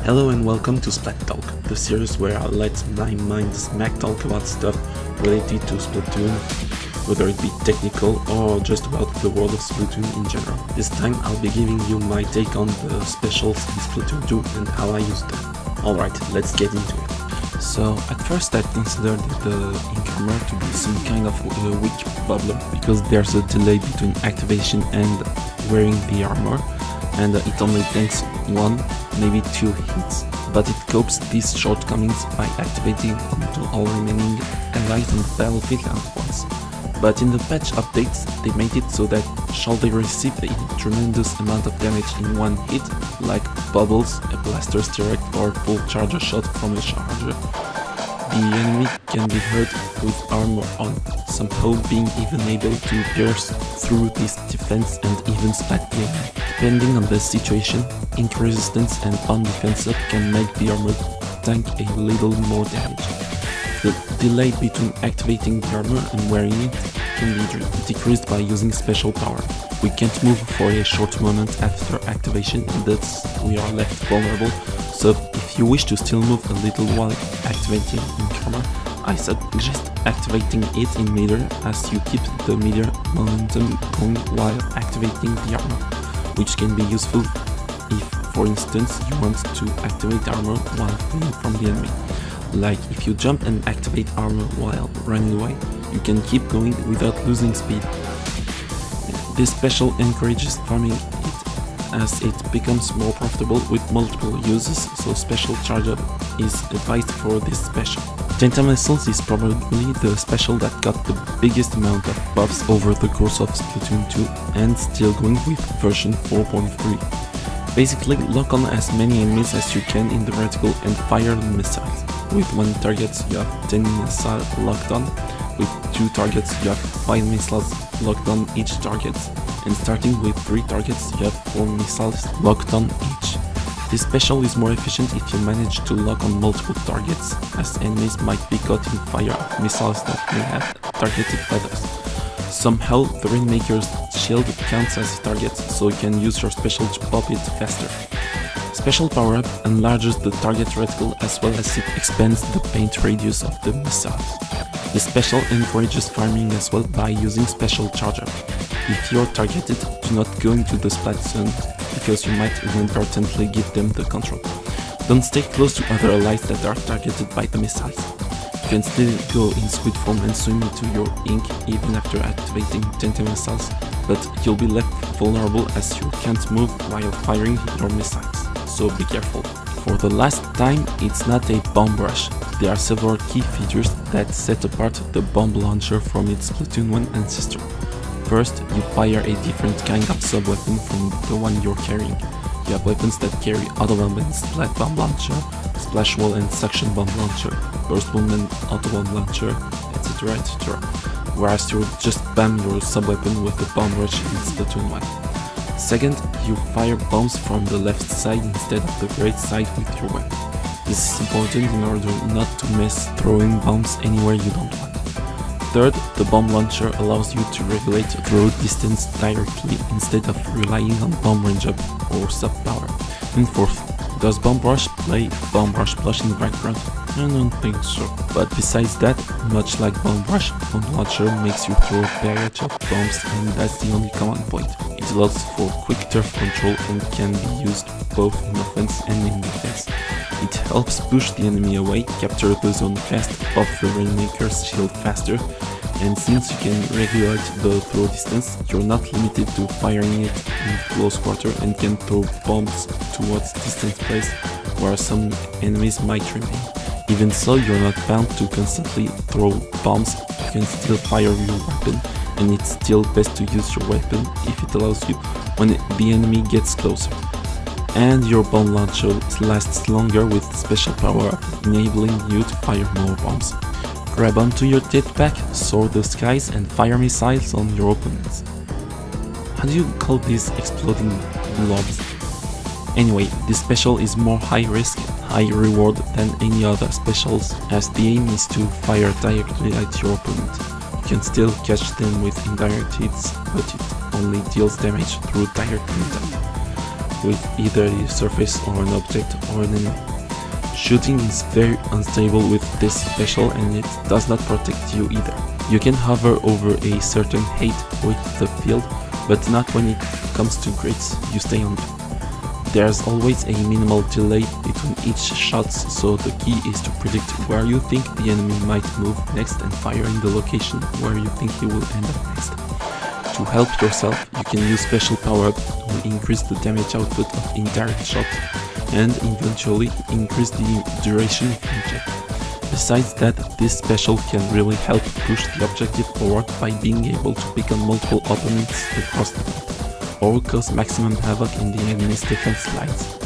Hello and welcome to Splat Talk, the series where I let my mind smack talk about stuff related to Splatoon, whether it be technical or just about the world of Splatoon in general. This time I'll be giving you my take on the specials in Splatoon 2 and how I use them. Alright, let's get into it. So at first I considered the ink armor to be some kind of a weak problem because there's a delay between activation and wearing the armor, and it only takes one, maybe two hits, but it copes these shortcomings by activating onto all remaining allies on the battlefield at once. But in the patch updates, they made it so that should they receive a tremendous amount of damage in one hit, like bubbles, a blaster's direct or full charger shot from a charger, the enemy can be hurt with armor on, somehow being even able to pierce through this defense and even splat the enemy. Depending on the situation, ink resistance and on defense up can make the armor tank a little more damage. The delay between activating the armor and wearing it can be decreased by using special power. We can't move for a short moment after activation and thus we are left vulnerable, so if you wish to still move a little while activating ink armor, I suggest activating it in midair as you keep the midair momentum going while activating the armor, which can be useful if, for instance, you want to activate armor while fleeing from the enemy. Like if you jump and activate armor while running away, you can keep going without losing speed. This special encourages farming it as it becomes more profitable with multiple uses, so special charge-up is advised for this special. Tenta Missiles is probably the special that got the biggest amount of buffs over the course of Splatoon 2 and still going with version 4.3. Basically, lock on as many enemies as you can in the vertical and fire missiles. With 1 target you have 10 missiles locked on, with 2 targets you have 5 missiles locked on each target, and starting with 3 targets you have 4 missiles locked on each. This special is more efficient if you manage to lock on multiple targets, as enemies might be caught in fire of missiles that may have targeted others. Somehow the Rainmaker's shield counts as a target, so you can use your special to pop it faster. Special power-up enlarges the target reticle as well as it expands the paint radius of the missiles. The special encourages farming as well by using special charge-up. If you're targeted, do not go into the splat zone because you might inadvertently give them the control. Don't stay close to other allies that are targeted by the missiles. You can still go in squid form and swim into your ink even after activating Tenta missiles, but you'll be left vulnerable as you can't move while firing your missiles, so be careful. For the last time, it's not a bomb rush. There are several key features that set apart the bomb launcher from its Splatoon 1 ancestor. First, you fire a different kind of sub-weapon from the one you're carrying. You have weapons that carry auto-bomb and splat bomb launcher, splash wall and suction bomb launcher, burst bomb and auto-bomb launcher, etc, etc. Whereas you just spam your sub-weapon with the bomb rush in Splatoon 1. Second, you fire bombs from the left side instead of the right side with your weapon. This is important in order not to miss throwing bombs anywhere you don't want. Third, the bomb launcher allows you to regulate throw distance directly instead of relying on bomb range up or sub power. And fourth, does Bomb Rush play Bomb Rush Plush in the background? I don't think so. But besides that, much like Bomb Rush, Bomb Launcher makes you throw a barrage of bombs and that's the only command point. It allows for quick turf control and can be used both in offense and in defense. It helps push the enemy away, capture the zone fast, pop the Rainmaker's shield faster, and since you can regulate the throw distance, you're not limited to firing it in close quarter and can throw bombs towards distant place where some enemies might remain. Even so, you're not bound to constantly throw bombs, you can still fire your weapon, and it's still best to use your weapon if it allows you when the enemy gets closer. And your bomb launcher lasts longer with special power, enabling you to fire more bombs. Grab onto your jetpack, soar the skies and fire missiles on your opponents. How do you call these exploding blobs? Anyway, this special is more high risk, high reward than any other specials, as the aim is to fire directly at your opponent. You can still catch them with indirect hits, but it only deals damage through direct contact. with either a surface or an object or an enemy. Shooting is very unstable with this special and it does not protect you either. You can hover over a certain height with the field, but not when it comes to grids, you stay on them. There's always a minimal delay between each shot, so the key is to predict where you think the enemy might move next and fire in the location where you think he will end up next. To help yourself, you can use special power-up to increase the damage output of indirect shot and eventually increase the duration of the jet. Besides that, this special can really help push the objective forward by being able to pick on multiple opponents across the map, or cause maximum havoc in the enemy's defense lines.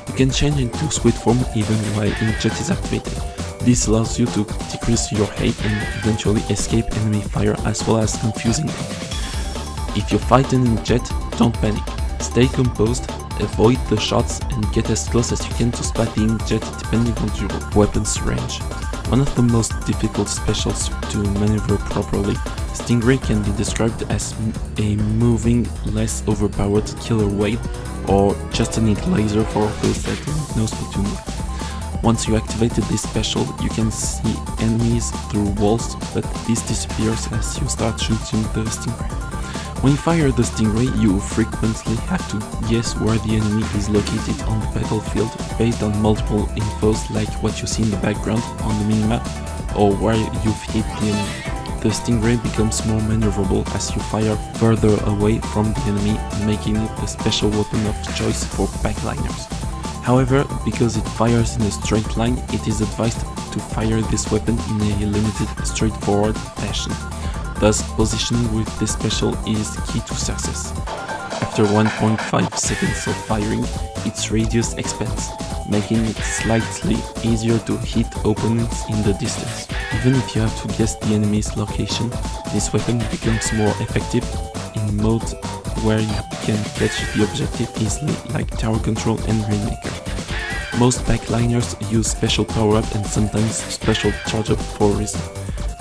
You can change into squid form even while inkjet is activated. This allows you to decrease your height and eventually escape enemy fire as well as confusing them. If you fight an inkjet, don't panic. Stay composed, avoid the shots and get as close as you can to splat the inkjet depending on your weapon's range. One of the most difficult specials to maneuver properly, Stingray can be described as a moving, less overpowered killer wave or just a neat laser for those that don't know Splatoon. Once you activated this special, you can see enemies through walls, but this disappears as you start shooting the Stingray. When you fire the Stingray, you frequently have to guess where the enemy is located on the battlefield based on multiple infos like what you see in the background on the minimap or where you've hit the enemy. The Stingray becomes more maneuverable as you fire further away from the enemy, making it the special weapon of choice for backliners. However, because it fires in a straight line, it is advised to fire this weapon in a limited, straightforward fashion. Thus, positioning with this special is key to success. After 1.5 seconds of firing, its radius expands, making it slightly easier to hit opponents in the distance. Even if you have to guess the enemy's location, this weapon becomes more effective in modes where you can catch the objective easily, like tower control and rainmaker. Most backliners use special power-up and sometimes special charge-up for a reason.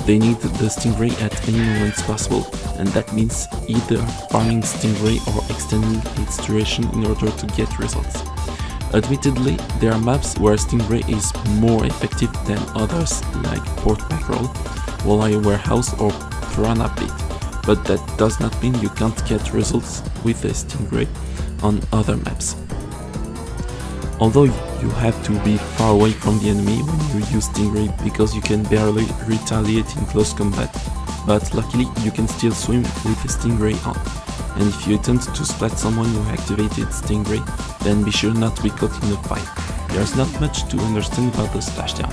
They need the Stingray at any moment possible, and that means either farming Stingray or extending its duration in order to get results. Admittedly, there are maps where Stingray is more effective than others like Port Mackerel, Walleye Warehouse or Piranha Pit, but that does not mean you can't get results with the Stingray on other maps. Although you have to be far away from the enemy when you use Stingray because you can barely retaliate in close combat, but luckily you can still swim with the Stingray on. And if you attempt to splat someone who activated Stingray, then be sure not to be caught in a fight. There's not much to understand about the splashdown.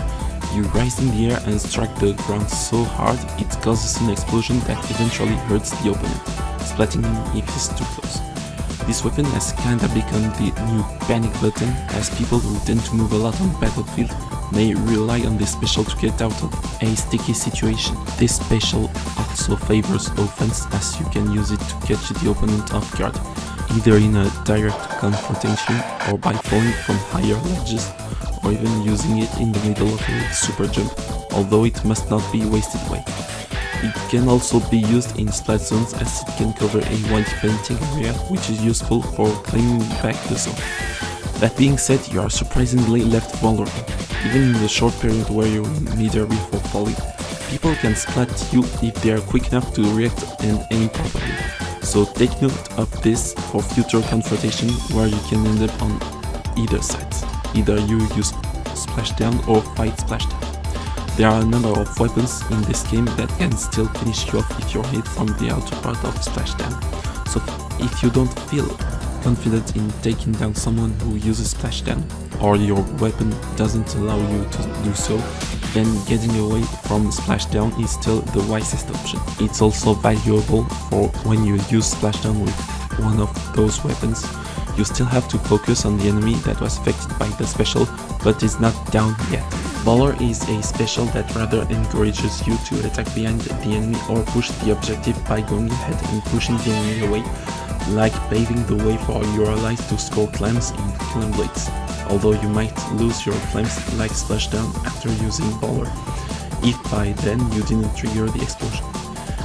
You rise in the air and strike the ground so hard it causes an explosion that eventually hurts the opponent, splatting him if he's too close. This weapon has kinda become the new panic button, as people who tend to move a lot on the battlefield may rely on this special to get out of a sticky situation. This special also favors offense, as you can use it to catch the opponent off guard, either in a direct confrontation or by falling from higher ledges, or even using it in the middle of a super jump, although it must not be wasted away. It can also be used in splat zones, as it can cover a wide painting area, which is useful for claiming back the zone. That being said, you are surprisingly left vulnerable. Even in the short period where you're in mid-air before falling, people can splat you if they are quick enough to react and aim properly. So take note of this for future confrontation where you can end up on either sides. Either you use splashdown or fight splashdown. There are a number of weapons in this game that can still finish you off if you're hit from the outer part of splashdown. So if you don't feel confident in taking down someone who uses splashdown, or your weapon doesn't allow you to do so, then getting away from splashdown is still the wisest option. It's also valuable for when you use splashdown with one of those weapons. You still have to focus on the enemy that was affected by the special, but is not down yet. Baller is a special that rather encourages you to attack behind the enemy or push the objective by going ahead and pushing the enemy away, like paving the way for your allies to score clams in Killing Blades, although you might lose your clams like splashdown after using Baller, if by then you didn't trigger the explosion.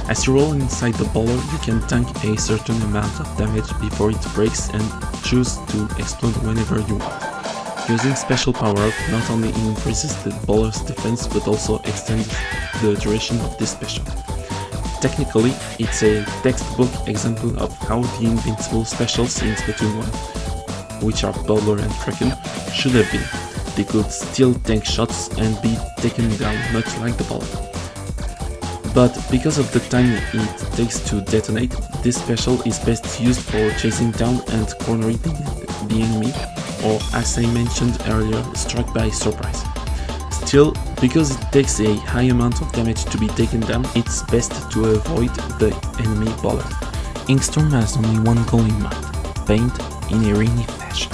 As you roll inside the baller, you can tank a certain amount of damage before it breaks and choose to explode whenever you want. Using special power-up not only increases the baller's defense but also extends the duration of this special. Technically, it's a textbook example of how the invincible specials in Splatoon 1, which are Baller and Kraken, should have been. They could still tank shots and be taken down much like the Baller. But because of the time it takes to detonate, this special is best used for chasing down and cornering the enemy, or as I mentioned earlier, struck by surprise. Still, because it takes a high amount of damage to be taken down, it's best to avoid the enemy baller. Inkstorm has only one goal in mind: paint in a rainy fashion.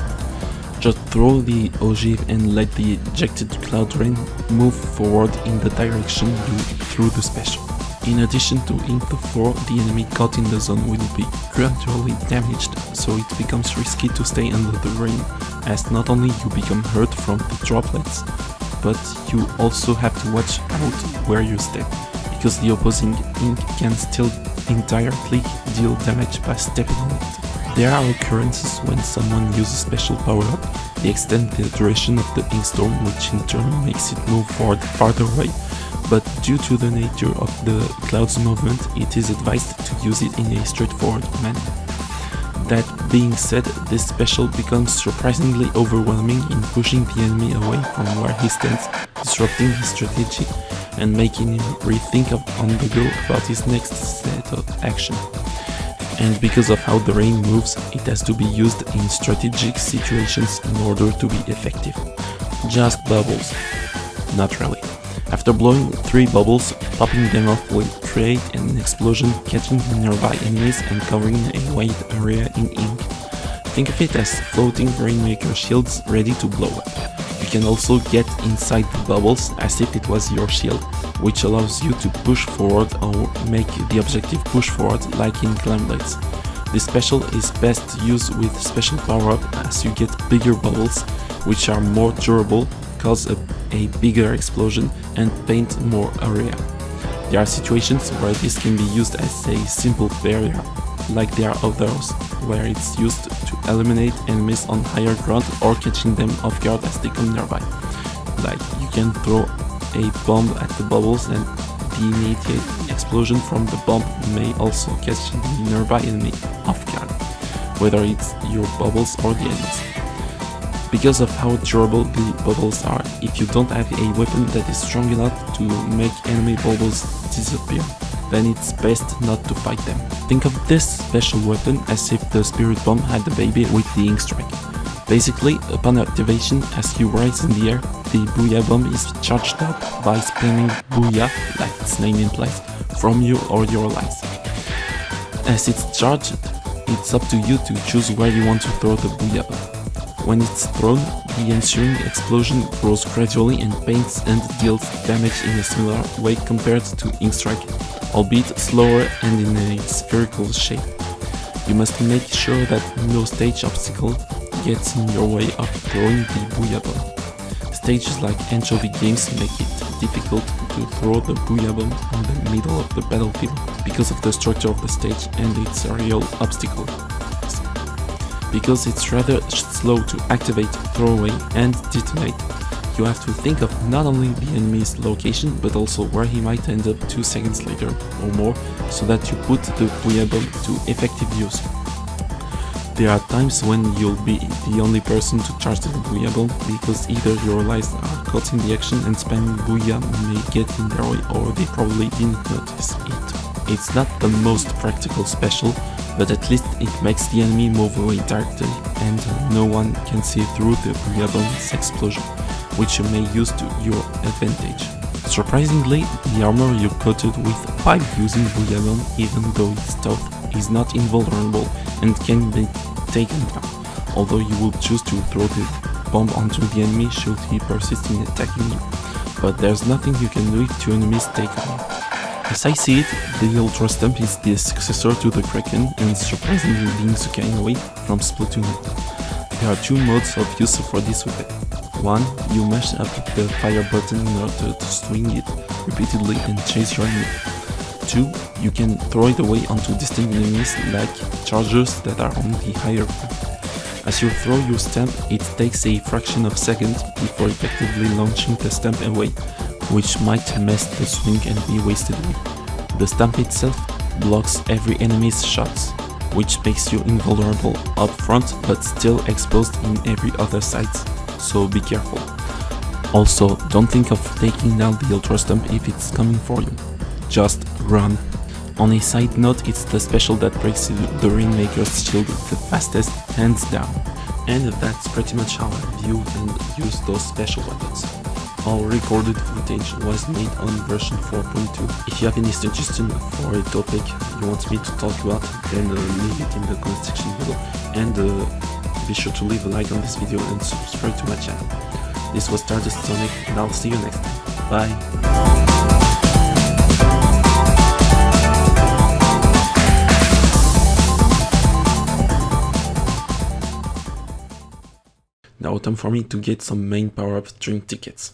Just throw the ogive and let the ejected cloud rain move forward in the direction you threw the special. In addition to ink the floor, the enemy caught in the zone will be gradually damaged, so it becomes risky to stay under the rain, as not only you become hurt from the droplets, but you also have to watch out where you step, because the opposing ink can still indirectly deal damage by stepping on it. There are occurrences when someone uses special power-up, they extend the duration of the inkstorm, which in turn makes it move forward farther away, but due to the nature of the cloud's movement, it is advised to use it in a straightforward manner. That being said, this special becomes surprisingly overwhelming in pushing the enemy away from where he stands, disrupting his strategy and making him rethink on the go about his next set of action. And because of how the rain moves, it has to be used in strategic situations in order to be effective. Just bubbles. Not really. After blowing 3 bubbles, popping them off will create an explosion, catching nearby enemies and covering a wide area in ink. Think of it as floating rainmaker shields ready to blow up. You can also get inside the bubbles as if it was your shield, which allows you to push forward or make the objective push forward like in Climb Blades. This special is best used with special power-up as you get bigger bubbles, which are more durable, cause a bigger explosion and paint more area. There are situations where this can be used as a simple barrier, like there are others where it's used to eliminate enemies on higher ground or catching them off guard as they come nearby. Like you can throw a bomb at the bubbles and the immediate explosion from the bomb may also catch the nearby enemy off guard, whether it's your bubbles or the enemies. Because of how durable the bubbles are, if you don't have a weapon that is strong enough to make enemy bubbles disappear, then it's best not to fight them. Think of this special weapon as if the spirit bomb had a baby with the ink strike. Basically, upon activation, as you rise in the air, the Booyah bomb is charged up by spamming Booyah, like its name implies, from you or your allies. As it's charged, it's up to you to choose where you want to throw the Booyah bomb. When it's thrown, the ensuing explosion grows gradually and paints and deals damage in a similar way compared to ink strike, albeit slower and in a spherical shape. You must make sure that no stage obstacle gets in your way of throwing the Booyah bomb. Stages like anchovy games make it difficult to throw the Booyah bomb in the middle of the battlefield because of the structure of the stage and its aerial obstacle. Because it's rather slow to activate, throw away and detonate, you have to think of not only the enemy's location but also where he might end up 2 seconds later or more, so that you put the Booyah bomb to effective use. There are times when you'll be the only person to charge the Booyah bomb because either your allies are caught in the action and spamming Booyah may get in their way, or they probably didn't notice it. It's not the most practical special, but at least it makes the enemy move away directly and no one can see through the Booyah bomb's explosion, which you may use to your advantage. Surprisingly, the armor you coated with by using Booyah bomb, even though it's tough, is not invulnerable and can be taken down, although you will choose to throw the bomb onto the enemy should he persist in attacking you, but there's nothing you can do if 2 enemies take on. As I see it, the Ultra Stump is the successor to the Kraken and surprisingly being carried away from Splatoon. There are 2 modes of use for this weapon. 1. You mash up the fire button in order to swing it repeatedly and chase your enemy. 2. You can throw it away onto distant enemies like chargers that are on the higher ground. As you throw your stamp, it takes a fraction of a second before effectively launching the stamp away, which might mess the swing and be wasted away. The stamp itself blocks every enemy's shots, which makes you invulnerable up front but still exposed in every other side, so be careful. Also, don't think of taking down the Ultra Stump if it's coming for you. Just run. On a side note, it's the special that breaks the Rainmaker's shield the fastest, hands down. And that's pretty much how I view and use those special weapons. All recorded footage was made on version 4.2. If you have any suggestion for a topic you want me to talk about, then leave it in the comment section below. And be sure to leave a like on this video and subscribe to my channel. This was Stardust Sonic, and I'll see you next time. Bye! Now time for me to get some main power-ups during tickets.